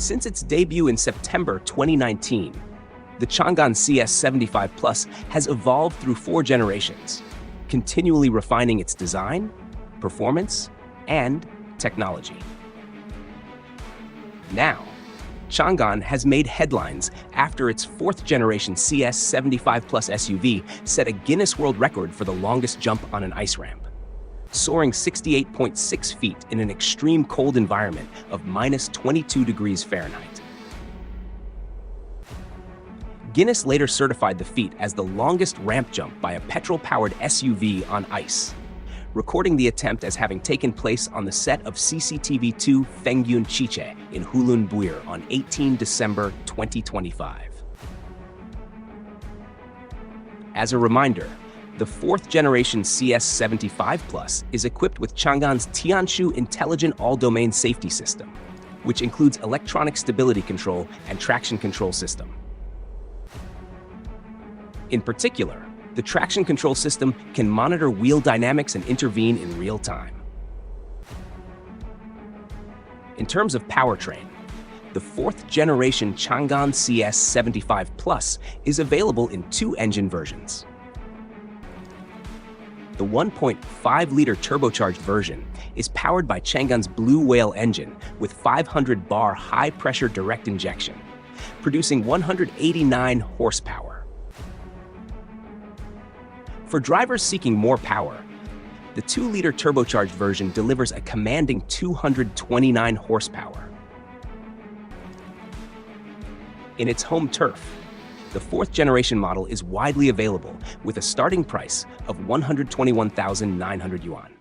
Since its debut in September 2019, the Changan CS75 Plus has evolved through 4 generations, continually refining its design, performance, and technology. Now, Changan has made headlines after its 4th-generation CS75 Plus SUV set a Guinness World Record for the longest jump on an ice ramp, soaring 68.6 feet in an extreme cold environment of -22 degrees Fahrenheit. Guinness later certified the feat as the longest ramp jump by a petrol-powered SUV on ice, recording the attempt as having taken place on the set of CCTV2 Fengyun Chiche in Hulun Buir on 18 December 2025. As a reminder, the 4th-generation CS75 Plus is equipped with Changan's Tianshu Intelligent All-Domain Safety System, which includes electronic stability control and traction control system. In particular, the traction control system can monitor wheel dynamics and intervene in real time. In terms of powertrain, the 4th-generation Changan CS75 Plus is available in 2 engine versions. The 1.5-liter turbocharged version is powered by Changan's Blue Whale engine with 500 bar high-pressure direct injection, producing 189 horsepower. For drivers seeking more power, the 2-liter turbocharged version delivers a commanding 229 horsepower. In its home turf, the 4th-generation model is widely available with a starting price of 121,900 yuan.